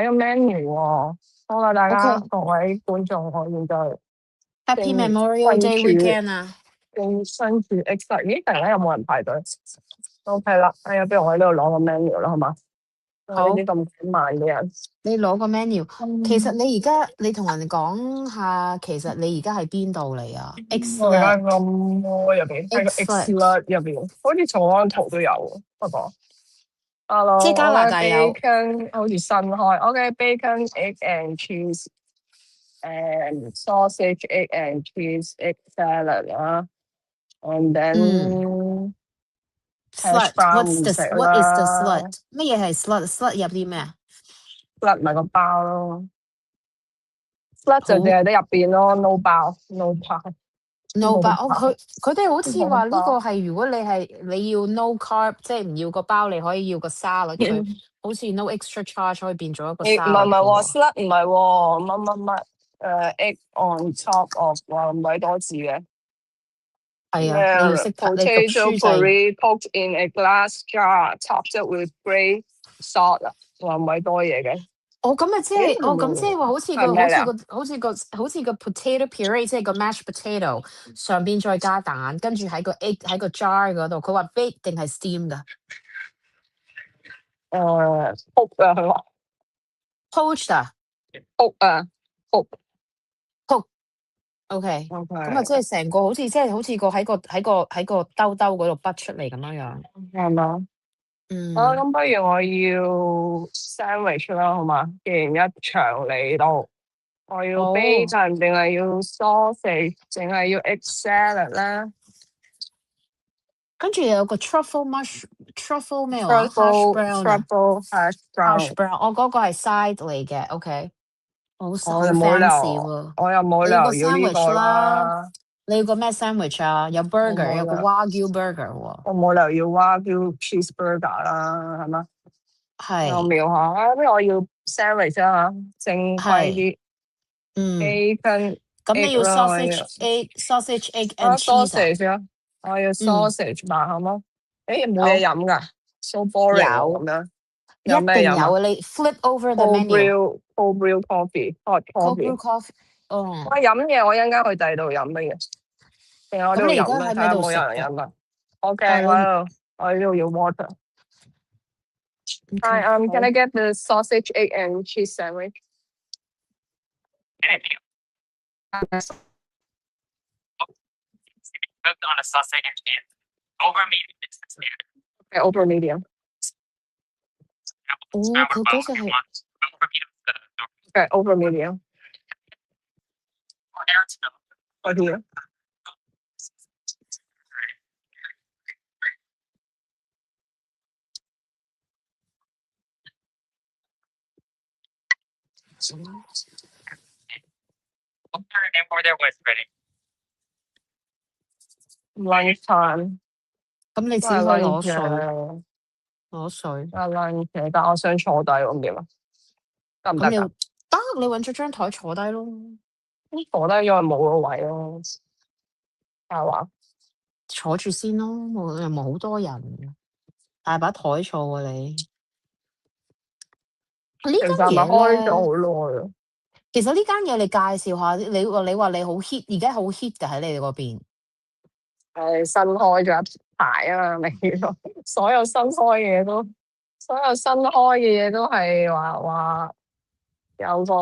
睇個 menu 喎。好啦，大家 OK， 各位觀眾，我現在 Happy 正 Memorial 身 Day 處 weekend 啊！正身處 X，咦？突然間有冇人排隊？OK 啦，哎呀，不如我喺呢度攞個 menu 啦，好嘛？我呢好，啲咁慢嘅人，你攞個 menu。其實嗯，你同人哋講下，其實你而家喺邊度嚟啊我而家？Xlet 個 mall 入邊，喺個 X 啦 Xlet，入邊，好似重安圖都有喎，不過。即 Hello，係加拿我嘅大有。bacon 好似新開，我嘅 bacon egg and cheese and sausage egg and cheese egg salad 啦，and 嗯 then hash ，Slut，what brown 唔食 is the 啦 slut？乜嘢係 slut？slut 入啲咩啊？，slut 埋個包咯，slut 就淨好 係得入邊咯，no 包，no 包 no 冇包。哦，包佢哋好似冇話呢個包，係如果你要 no carb，即係唔要個包，你可以要個沙律，佢好似 no extra charge 可以變咗一個誒唔沙律係唔係喎嘅喎。，slut 唔係喎，egg on top of 話唔係多字嘅。係啊，你要識睇，你讀 Potato 書就係 puree cooked in a glass jar, topped with grey salt 啊，話唔係多嘢嘅。咁即係話好似係咩嚟啊？好似個 potato puree，即係個 mashed potato 上邊再加蛋，跟住喺個 egg 喺個 jar 嗰度。佢話 bake 定係 steam 噶cook 啊，佢話？poached 啊 cook 啊，cook。，cook。OK，咁啊，即 OK，係成個好似喺個兜兜嗰度畢出嚟咁樣樣。係嘛？啊，嗯，咁不如我要 sandwich 啦，好嘛？既然一場嚟到，我要 好。bacon 定係要 sausage，定係要 egg salad 咧跟住又有個 truffle 咩話？hash ？Truffle brown 啊 truffle hash ，hash brown。brown，我嗰個係 side 嚟嘅。OK，好我又冇理 fancy 由，喎。我又冇理你要個 由要呢 sandwich 個啦。啦，你要個咩 sandwich 啊？有 我 burger，有個 冇理由，Wagyu burger 喎。我冇理由要 Wagyu cheeseburger 啦，係嘛？我係瞄下啊，不如我要 sandwich 啊，正規係，啲嗯，，bacon 咁你 egg 要啦，我要 sausage egg 啊 and cheese 啊？sausage 啊，我要 嗯，sausage 吧，好冇？誒冇嘢好，飲㗎，so boring 喎有，咁樣，一有咩飲啊定有啊！你 flip over the ？cold menu，cold brew coffee hot brew coffee，coffee。哦，我飲嘢，我一陣間去第二度飲乜嘢？定係我呢咁度飲咧？你而家喺咪睇下有冇有度食㗎？人飲啊？OK，哦，你 我呢度要 water。Hi, OK，can I 好。get the sausage, egg, and cheese sandwich? Cooked on a sausage and cheese. Over medium is the standard. Okay, over medium.哦，Sour 佢 bone 嗰隻 if you 係 want. Over medium is the Okay, over medium. or air to Right here. and pour their was ready. Lunchtime. 咁你自己都係可以攞 lunch 水，嘅，攞水。都係 lunch 嘅，但我想坐低咁點啊？得唔咁你得㗎？得，你揾咗張台坐低咯。咁坐低咗咪冇個位咯，係嘛？坐住先咯，又冇好多人，大把台坐喎你。呢其實係咪間嘢咧，開咗好耐啊？其實呢間嘢你介紹下，你話你好 hit，而家好 hit 㗎喺你哋嗰邊。係新開咗一排啊嘛，未咯？所有新開嘅嘢都係話有個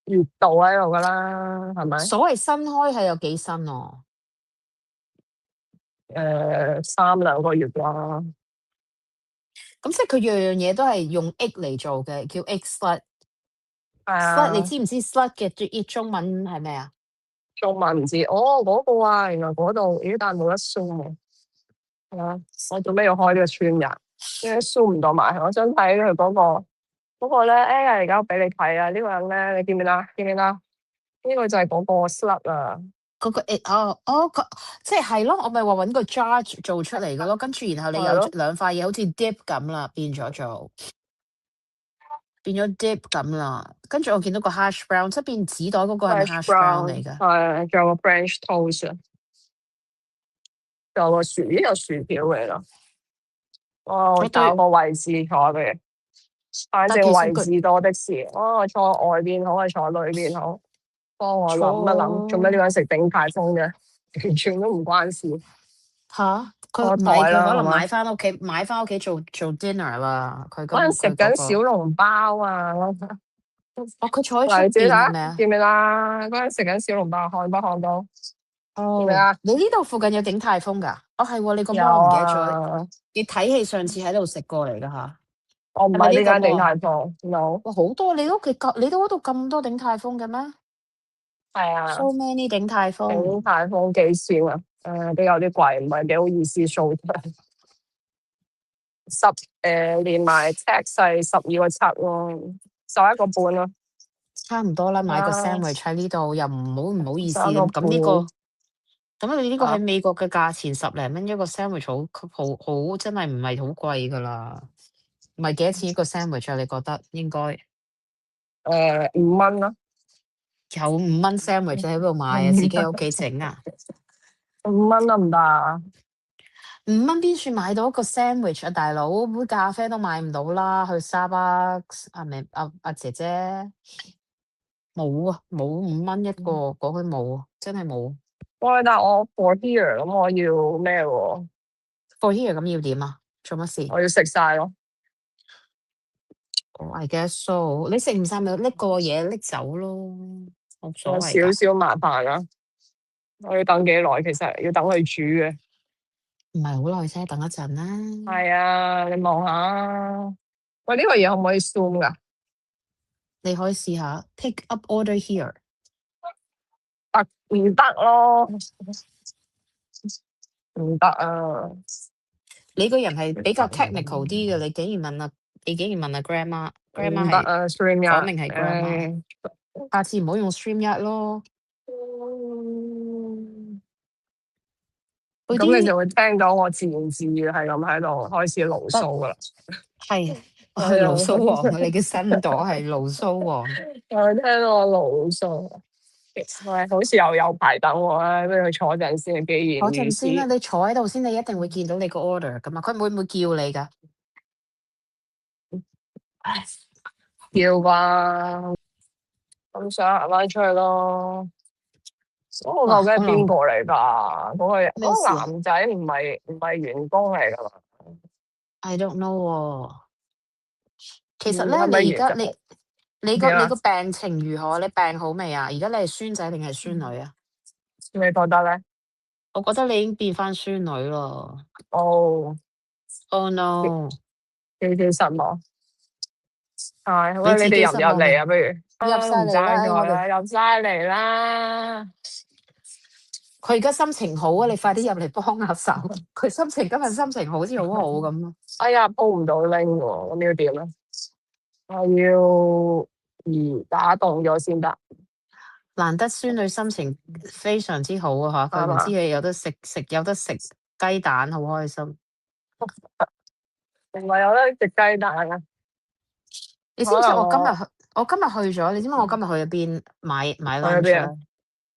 熱度喺度㗎啦，係咪？所謂新開係有幾新啊？3、2個月啦。咁即係佢樣樣嘢都係用 egg 嚟做嘅，叫 egg slut。係 slut 你啊，知唔知 slut 嘅中文係咩啊？中文唔知，哦嗰個啊，原來嗰度，咦？但係冇得 zoom 喎，係啊，我做咩要開呢個串人？因為 zoom 唔到埋，我想睇佢嗰個咧，而家我俾你睇啊，呢個人咧，你見唔見啊？見唔見啊？呢個就係嗰個 slut 啊，嗰個佢即係咯，我咪話揾個 jar 做出嚟嘅咯，跟住然後你有係咯兩塊嘢好似 dip 咁啦，變咗 dip 咁啦，跟住我見到個 hash brown 側邊紙袋嗰個係咪，hash hash brown 嚟 brown，㗎？係，仲有個 French toast，仲有個有薯條嚟咯。我我對找個位置坐嘅，反正但其實佢位置多的是。哦，坐外邊好啊，坐裏邊好。幫我諗一諗，做咩呢個人食鼎泰豐嘅？完全都唔關事。嚇，佢開唔係台啦，佢可能係嘛？買翻屋企做 dinner 啦。佢嗰陣食緊小個籠包啊！佢坐喺出嗱，你自己睇下，邊係咪啊？見唔見啊？嗰陣食緊小籠包，看不看到？見唔見哦，啊？你呢度附近有鼎泰豐㗎？係喎，你個有芒我唔記得咗。啊！你睇戲上次喺度食過嚟㗎嚇，我唔係咪呢個係呢間鼎芒？泰豐，no，哇，好多！你都嗰度咁多鼎泰豐嘅咩係啊， ？So many 鼎泰豐。鼎泰豐幾錢啊？都有啲貴，唔係幾好意思 show 出嚟。連埋 tax 係12個7咯，11個半咯。差唔多啦，買個啊， sandwich 喺呢度又唔好意思11個咁。咁呢個半咁你呢個啊！喺美國嘅價錢10零蚊一個 sandwich 好真係唔係好貴㗎啦。唔係幾多錢一個 sandwich 啊？你覺得應該5蚊啦，有5蚊 sandwich 喺度買啊？自己喺屋企整啊5蚊得唔得啊？ ？5蚊邊算買到一個 sandwich 啊？大佬杯咖啡都買唔到啦，去 Starbucks 係咪姐姐冇啊？冇5蚊一個，講佢冇啊，真係冇。喂，但我 for here 咁，我要咩喎？ For here 咁要點啊？做乜事？我要食晒咯。I guess so。你食唔晒咪拎個嘢拎走咯，冇所有謂㗎。少少麻煩啊！我要等幾耐？其實要等佢煮嘅。唔係好耐啫，等一陣啦。係啊，你望下。喂，呢個嘢可唔可以 zoom 噶？你可以試下 pick up order here。唔得咯，唔得啊！你個人係比較 technical 啲嘅，你竟然問啊 grandma 係唔得啊，stream 講日，明係 grandma。下次唔好用 StreamYard 咯。嗰咁你就啲會聽到我自言自語係咁喺度開始牢騷噶啦。係係牢騷王啊，啊！你嘅新朵係牢騷王。我聽到我牢騷。喂，好似又有排等我啊，不如去坐陣先。既然嗰如陣先啦，此，你坐喺度先，你一定會見到你個 order 噶嘛。佢會唔會叫你㗎？要啩？咁想行翻出去咯。嗰個究竟係邊個嚟㗎？嗰個咩事啊男仔唔係員工嚟㗎嘛？ ？I don't know 喎。其實係咪咧，你而家員你點啊？個病情如何？你病好未啊？而家你係孫仔定係孫女啊？你覺得咧？我覺得你已經變翻孫女咯。哦， Oh no！幾失望。係，喂，你自己你哋入唔失望未？入嚟啊？不如入晒唔嚟啦，爭我哋咗啦，入晒嚟啦。佢而家心情好啊！你快啲入嚟幫下手。佢今日心情好似好好咁咯。哎呀，鋪唔到拎喎，咁要點啊？我要打動咗先得，難得孫女心情非常之好啊！嚇，佢唔知係嘛？佢有得食雞蛋，好開心。唔係有得食雞蛋啊？你知唔知可能我今日去咗？你知唔知我今日去咗邊買去 lunch 邊啊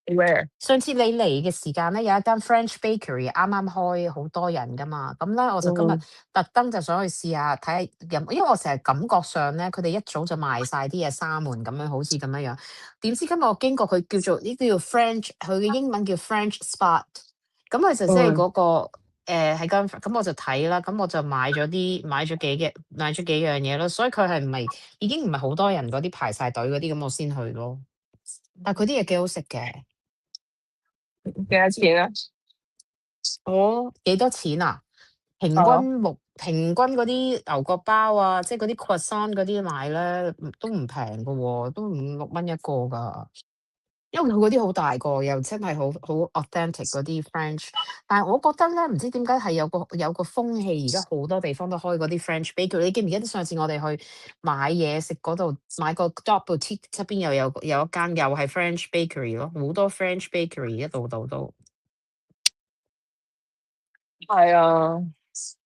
咧？ ？Where？上次你嚟嘅時間咧，有一間 French bakery 啱啱開，好多人噶嘛。咁咧，我就今日特登就想去試下睇下因為我成日感覺上咧，佢哋一早就賣晒啲嘢閂門咁樣，好似咁樣樣。點知今日我經過佢叫做French，佢嘅英文叫 French Spot。咁佢就即係嗰個喺間咁我就睇啦。咁我就買咗幾樣嘢咯。所以佢係唔係已經唔係好多人嗰啲排晒隊嗰啲咁，我先去咯。但係佢啲嘢幾好食嘅。幾多錢啊？幾多錢啊？平哦均嗰啲牛角包啊，即係嗰啲 croissant 嗰啲賣咧，都唔平噶喎，都5、6蚊一個噶。因為佢嗰啲好大個，又真係好 authentic 嗰啲 French。但係我覺得咧，唔知點解係有個風氣，而家好多地方都開嗰啲 French bakery。你記唔記得上次我哋去買嘢食嗰度買個 Dog Boutique 側邊又有一間又係 French bakery 咯，好多 French bakery 一度都。係啊，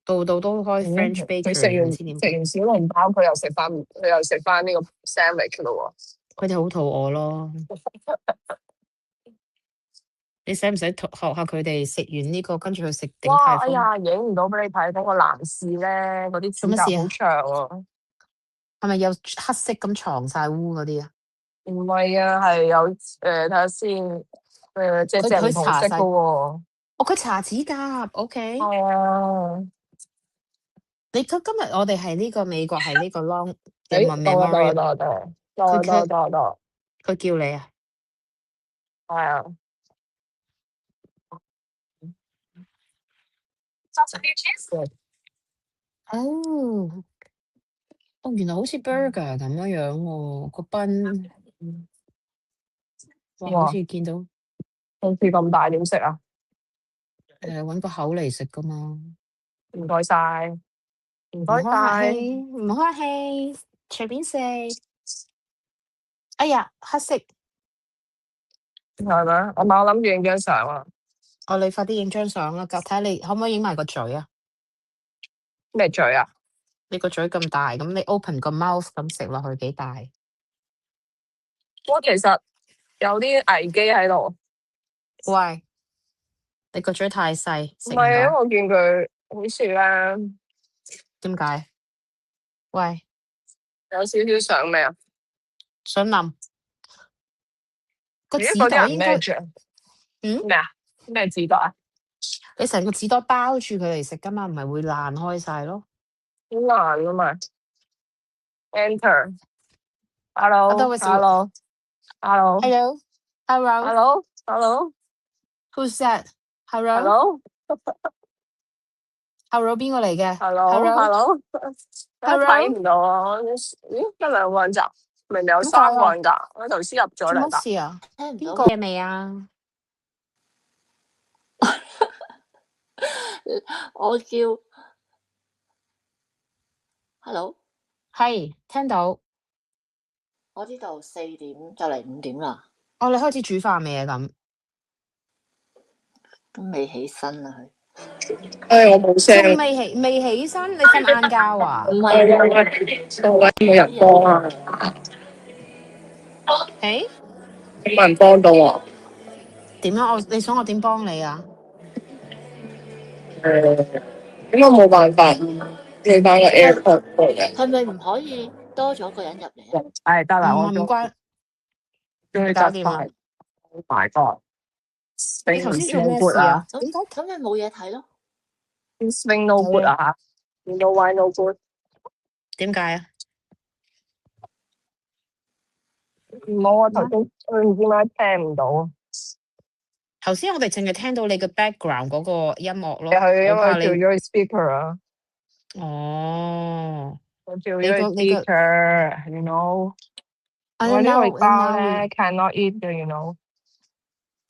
度都開 French 佢食 bakery，完唔知點解。食完小籠包，佢又食翻呢個 sandwich 咯佢哋好肚餓咯。你使唔使學下佢哋食完呢個，跟住去食喎。哇！鼎泰豐？哎呀，影唔到俾你睇，嗰個男士咧，嗰啲指甲好長啊。係咪有黑色咁藏晒污嗰啲啊？唔係啊，係有睇下先，隻佢唔同色搽晒，噶喎。佢搽指甲，OK。係啊，今日我哋係呢個美國係呢個 long 嘅到啦 memorial，佢佢到，佢叫你啊？係啊。哦，原來好似 burger 咁樣喎，個賓，哇，好哇，似見到好似咁大點食啊？揾個口嚟食噶嘛。唔該晒，唔該唔好客晒。氣，唔好客氣，隨便食。哎呀，黑色，係咪？我諗住影張相啊。你快啲影張相啦，睇下你可唔可以影埋個嘴啊？咩嘴啊？你個嘴咁大，咁你 open 個 mouth 咁食落去幾大？我其實有啲危機喺度。喂，你個嘴太細，唔係啊，因為食唔到。我見佢好似咧點解？喂，有少少想咩啊？想冧個咦，紙嗰啲人袋應該，咩着？嗯，咩啊？咩紙袋啊？你成個紙袋包住佢嚟食噶嘛，唔係會爛開晒咯。好難噶嘛。Enter。我都 Hello。會食。Hello。Hello。Hello，Hello，Who's Hello。Hello。that？Hello，Hello，Hello Hello。邊個嚟嘅 Hello。？Hello，Hello，Hello。睇唔到啊！咦，得兩個人咋？明明有點解三個啊？人㗎，我頭先入咗做嚟㗎。乜事啊？聽唔到邊個嘢未啊？我叫 Hello，係聽到。我呢度4點就嚟5點啦，你開始煮飯未啊？咁都未起身啊我冇聲。仲未起身，你瞓晏覺啊佢。唔？係冇人幫啊！誒，冇人幫到我。點啊？你想我點幫你啊？應該冇辦法寄翻個 AirPod 過嘅。係咪唔可以多咗個人入嚟啊？得啦，我終唔關，於搞掂啦。 Oh my god！你頭先做 no 咩 good 事啊？啊點解咁咪冇嘢睇咯。 ？Swing no good 啊嚇！You know why no good？點解啊？冇啊，頭先佢唔知點解聽唔到。頭先我哋淨係聽到你嘅 background 嗰個音樂咯，佢因我怕你。為調咗 speaker 啊，哦，我調你個咗 speaker，you know。I 我 don't 呢個 know 包 now 咧 cannot eat 嘅，you know。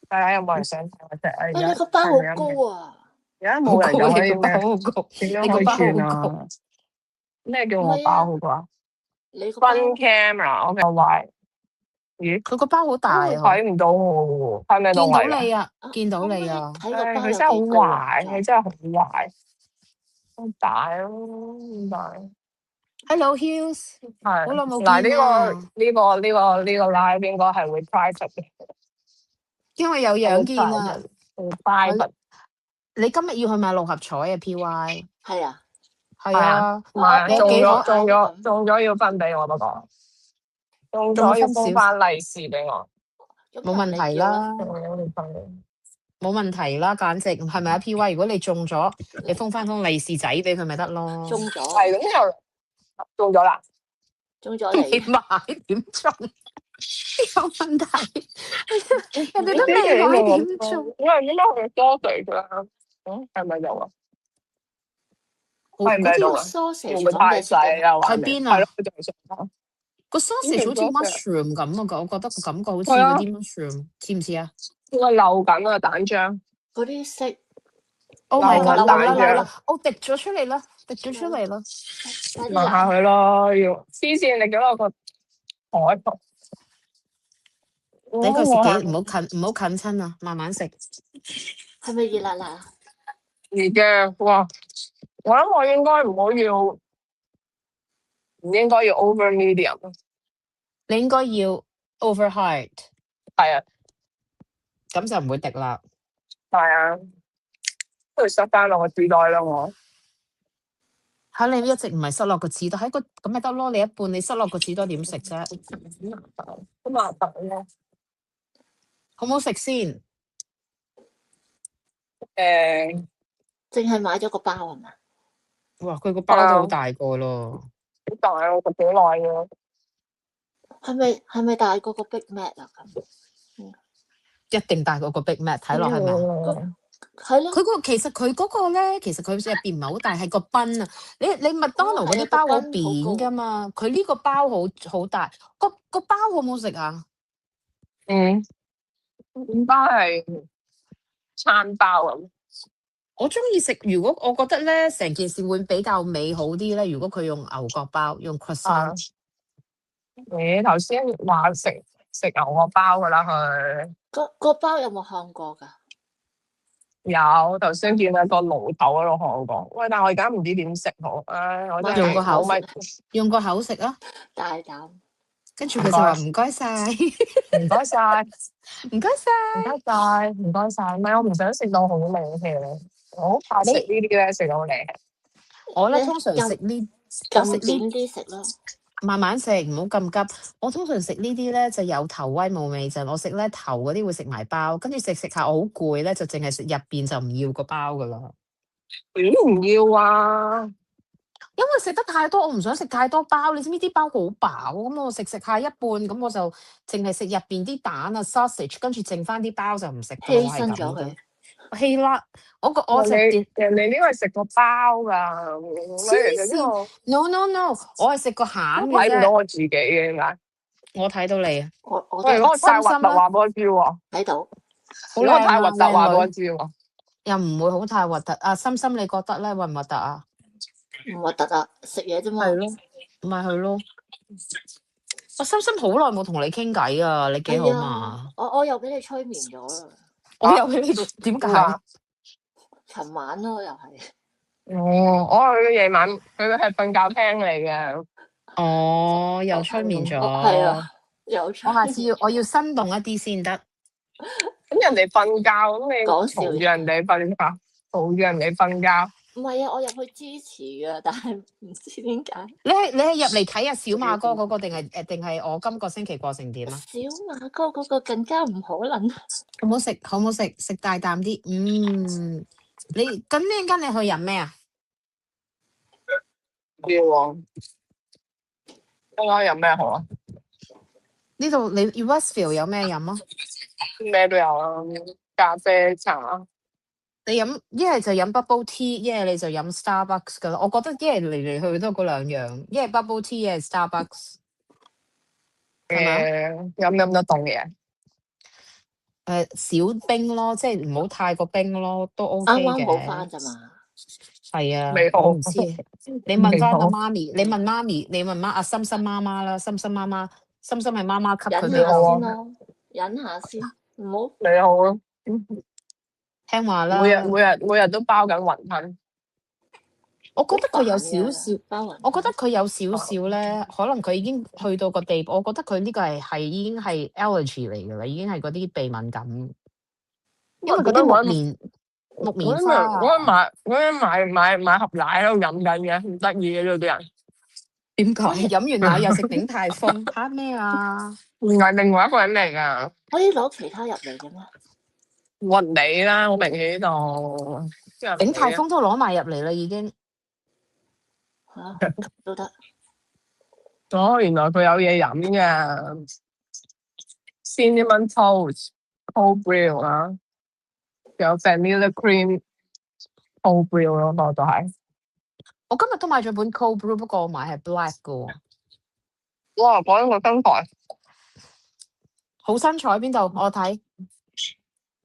大家有冇人想睇我隻啊？而喂，家你個包好係咪高啊！而家好冇人高，你有可以咩？個包好高，點你個包好樣可以轉高。啊？咩叫唔係我包啊，好啩你個包？Front camera，我壞。咦？佢個包好大啊！睇唔到我喎，係咪見到動嚟㗎？你啊，見到你啊。睇個包有佢真係好幾高啊？壞，佢真係好壞，好大咯，好大。 Hello Hughes，係好耐冇嗱，見啊。呢個 live 應該係會 private 嘅，因為有係會樣見啊。 private，會 private。你今日要去買六合彩啊 PY。係啊，係啊，唔係你有幾可中咗要分俾我不過，中中咗要分少封翻利是俾我。冇問題啦，冇問題啦，簡直係咪啊 PY？如果你中咗，你封翻封利是仔俾佢咪得咯。中咗，係咁又中咗啦。中咗你你，買點中？有問題，人哋都點未買解點中？因為點解佢多嘴㗎？係咪有啊？係咪嗰啲度啊？會 sausage 唔會太細啊？喺邊啊？係咯，佢就係想講。個 sausage 好似 mushroom 咁啊，我覺得個感覺好似係啊嗰啲 mushroom，似唔似啊應該漏緊啊蛋漿。嗰啲色？Oh my 流 god！緊蛋漿流啦！我滴咗出嚟啦，滴咗出嚟啦！快啲問下嚟，佢咯，要黐線，你叫我個台度。你個食我幾唔好近親啊，慢慢食。係咪熱辣辣啊？而嘅哇，我諗我應該唔應該要 over medium。你應該要 over hard，係啊，咁就唔會滴啦。係啊，不如塞翻落個紙袋啦我。嚇你一直唔係塞落個紙袋，喺個咁咪得咯？你一半你塞落個紙袋點食啫？咁麻煩咯。好唔好食先？誒，淨係買咗個包係嘛？哇！佢個包都好大個咯。好大啊！食幾耐嘅。係咪大過個 Big Mac 啊？咁一定大過個 Big Mac，睇落係咪啊？係咯，其實佢嗰個咧，其實佢入邊唔係好大，係個賓啊！你麥當勞嗰啲包好扁噶嘛，佢呢個包好大，個包好唔好食啊？包係餐包咁。我中意食，如果我覺得咧，成件事會比較美好啲咧。如果佢用牛角包，用 croissant。你頭先話食牛角包噶啦，佢個包有冇烘過㗎？有頭先見到個爐頭喺度烘過。喂，但係我而家唔知點食好。唉，我真係用個口咪用個口食啊！大膽。跟住佢就話唔該晒，唔該晒，唔該晒，唔該晒，唔該晒。唔係我唔想食到好膩嘅，我好怕食呢啲咧，食到膩。我咧通常食呢，我食點呢啲食咯，慢慢食，唔好咁急。我通常食呢啲咧就有頭威冇尾陣。我食咧頭嗰啲會食埋包，跟住食下我好攰咧，就淨係食入邊就唔要個包噶啦。點唔要啊？因為食得太多，我唔想食太多包。你知唔知啲包好飽？咁我食下一半，咁我就淨係食入邊啲蛋啊 sausage，跟住剩翻啲包就唔食。犧牲咗佢。希啦，我食人哋呢個係食個包噶，黐線 no， 我係食個餡嘅啫。睇唔到我自己嘅點解？我睇到你啊！喂，如果我太核突話俾我知喎，睇到。如果太核突話俾我知喎，又唔會好太核突。啊，心心你覺得咧核唔核突啊？唔核突啊，食嘢啫嘛。係咯，咪係咯。我心心好耐冇同你傾偈啊，你幾好嘛？我又俾你催眠咗啦。我又俾你點解？尋晚咯，又係。哦，我係夜晚，佢係瞓覺廳嚟嘅。哦，又催眠咗。係啊，又催眠。我下次我要生動一啲先得。咁人哋瞓覺，咁你講笑嘈住人哋瞓覺，嘈住人哋瞓覺。唔係啊，我入去支持㗎，但係唔知點解。你係入嚟睇下小馬哥嗰個定係我今個星期過成點啊？小馬哥嗰個更加唔可能。好唔好食？好唔好食？食大啖啲。你咁呢陣間你去飲咩啊？要喎，應該飲咩好啊？呢度你 Westfield 有咩飲啊？咩都有啦，咖啡茶。你飲一係就飲 bubble tea，一係你就飲 Starbucks 噶啦。我覺得一係嚟嚟去去都嗰兩樣，一係 bubble tea，一係 Starbucks。係咪飲得凍嘅。小冰咯，即係唔好太過冰咯，都 OK 嘅。啱啱好翻咋嘛？係啊，未好我唔知。你問翻個媽咪，你問媽咪，你問阿心心媽媽啦，心心媽媽，心心係媽媽級佢忍下咩？先咯，忍下先，唔好。你好啊，聽話啦。每日都包緊雲吞。我覺得佢有少少，包雲。我覺得佢有少少咧，可能佢已經去到個地步。我覺得佢呢個係已經係 allergy 嚟㗎啦，已經係嗰啲鼻敏感。因為嗰啲木棉花啊。嗰啲買盒奶喺度飲緊嘅，唔得意嘅呢啲人。點解？飲完奶又食鼎泰豐嚇咩啊？唔係另外一個人嚟㗎。可以攞其他入嚟嘅咩？屈你啦，好明顯呢度。鼎泰豐都攞埋入嚟啦，已經。嚇都得。哦，原來佢有嘢飲嘅 ，cinnamon toast cold brew 啦，有 vanilla cream cold brew 咯，我就係。我今日都買咗本 cold brew，不過我買係 black 嘅喎。哇，講緊個身材，好身材邊度？我睇。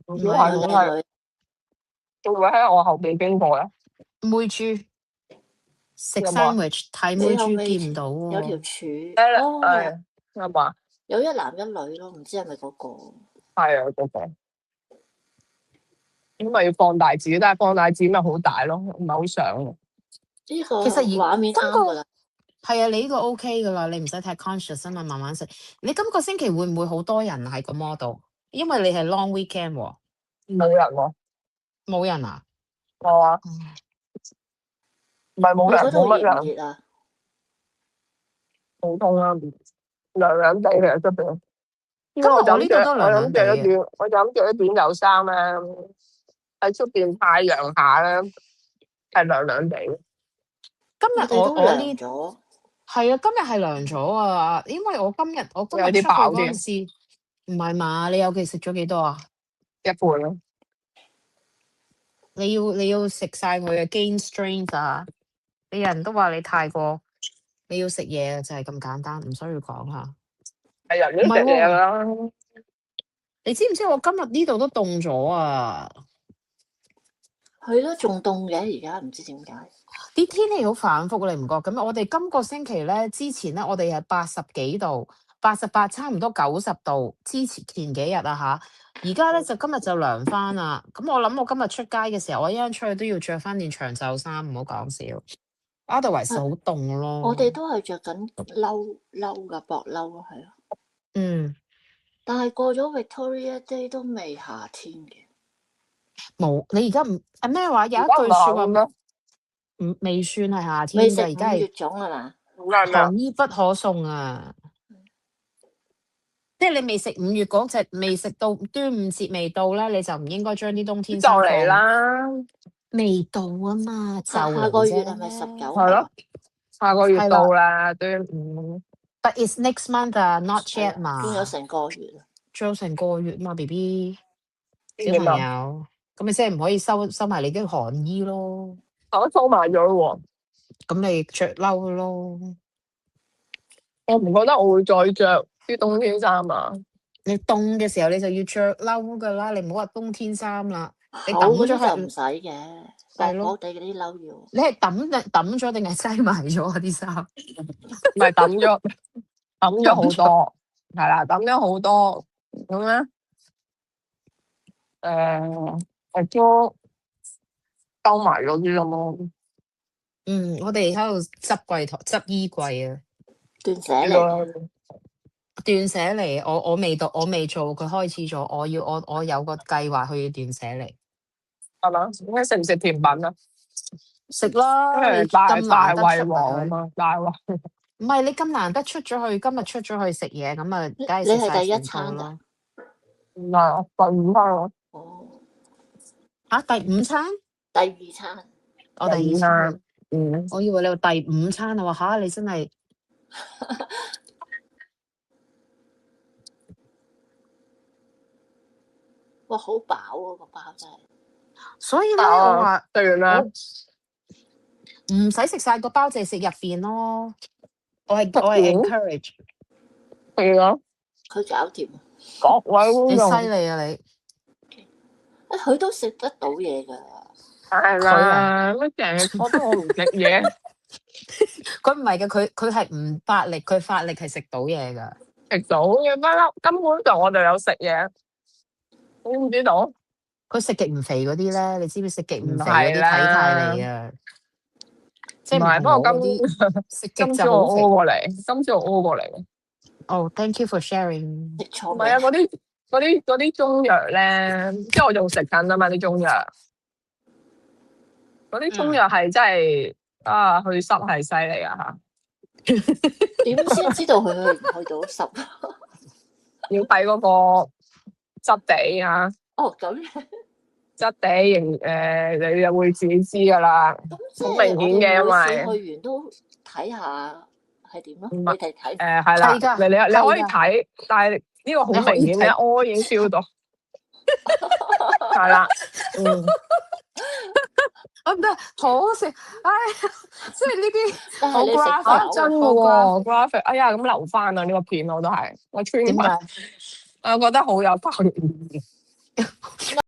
唔係會喺我後邊經過咧？妹豬食 sandwich，睇妹豬見唔到喎。有條柱。係啱嘛？有一男一女咯，唔知係咪嗰個？係啊，嗰個。咁咪要放大字，但係放大字咪好大咯，唔係好想。呢個其實畫面啱㗎啦。係啊，你呢個 OK 㗎啦，你唔使太 conscious 啊嘛，慢慢食。你今個星期會唔會好多人喺個 model？因為你係 long weekend 喎。冇人喎。冇人啊？我啊。唔係冇涼，你嗰度冇乜涼，熱唔熱啊？普通啦，涼涼地嘅出邊。因今日為我就咁着，我呢度都涼我就咁涼地嘅。着一短，我就咁着一短袖衫咧，喺出邊太陽下咧係涼涼地。今日我哋都涼我呢咗。係啊，今日係涼咗啊，因為我今日有出去啲飽啲，嗰陣時，唔係嘛？你有幾食咗幾多啊？一半咯。你要食晒佢嘅 gain strength 啊！你人都話你太過，你要食嘢啊，就係咁簡單，唔需要講下。係人都唔係食嘢㗎喎，啦。你知唔知我今日呢度都凍咗啊？係咯，仲凍嘅而家，唔知點解。啲天氣好反覆，你唔覺咁？我哋今個星期咧，之前咧，我哋係80幾度、88，差唔多90度。前幾日啊吓，而家咧就今日就涼翻啦。咁我諗我今日出街嘅時候，我一陣出去都要着翻件長袖衫，唔好講笑。otherwise 好凍咯。我哋都係着緊褸噶，薄褸啊，係啊。嗯，但係過咗 Victoria Day 都未夏天嘅。冇你而家唔咩話？有一而家唔句説話係咩？未算係夏未食天㗎，而家5月係粽啊嘛。係咩啊？寒衣不可送啊！即係你未食5月嗰隻，未食到端午節未到咧，你就唔應該將啲冬天就衫嚟啦，未到啊嘛，就下嚟個月係啫。咪19係號咯，下個月係到啦啦，端午。 ，but it's next month 啊，not 係 yet 啊，仲有嘛，成個月啊。仲有成個月嘛，BB 小朋點啊？友，咁你即係唔可以收埋你啲寒衣咯，我都收埋咗喎。咁你着褸咯。我唔覺得我會再着啲冬天衫啊。你凍嘅時候你就要着褸噶啦，你唔好話冬天衫啦，你厚嗰抌咗佢啲就唔使嘅，薄係咯。薄地嗰啲褸要。你係抌咗定係擠埋咗啊啲衫？唔係抌咗，抌咗好多，係啦，抌咗好多咁咧。我都收埋咗啲咁咯。嗯，我哋喺度執櫃台、執衣櫃啊，斷捨呢離。個斷捨離。我未到，我未做，佢開始咗。我有個計劃去斷捨離。係嘛？咁你食唔食甜品啊？食啦，因為你大咁難得胃出嚟，王啊嘛，大胃。唔係你咁難得出咗去，今日出咗去食嘢，咁啊，梗係你係第一食晒全套餐咋？咯。唔係我第五餐咯，哦，第五餐？第二餐。我第第二二餐，餐。嗯，我以為你話第五餐啊！話吓你真係，哇，好飽啊個包真係。所以咧飽啊我話食完啦。唔使食晒個包，淨係食入邊咯。我係 encourage 係咯，佢搞掂。各位觀你犀眾，利啊你！佢都食得到嘢㗎。係佢啦，乜成日覺得我唔食嘢。佢唔係嘅，佢係唔發力，佢發力係食到嘢㗎。食到嘅不嬲，根本就我哋有食嘢，你唔知道？佢食極唔肥嗰啲咧，你知唔知食極唔唔肥嗰啲係啦，睇太你啊？即係唔唔係，同不過我嗰啲食極今朝我就好肥。屙過嚟，今朝我屙過嚟。哦，thank you for sharing。食錯未？唔係啊，嗰啲中藥咧，即係我仲食緊啊嘛啲中藥，嗰啲中藥係真係啊去濕係犀利啊嚇！點先知道佢去到10？要睇嗰個質地啊，哦，咁樣。質地型你就會自己知噶啦，咁即好係明顯嘅，我哋每因為次去完都睇下係點咯。你唔係哋睇。係啦，係㗎，你可以係㗎，睇，但係呢個好你可以明顯咧，睇。我已經 feel 到，係啦，我唔得，好好食。唉，即係呢啲好但係你食 graphic 飽真好嘅喎，graphic，哎呀咁留翻啊呢個片我都係，我穿點埋，解？我覺得好有教育意義。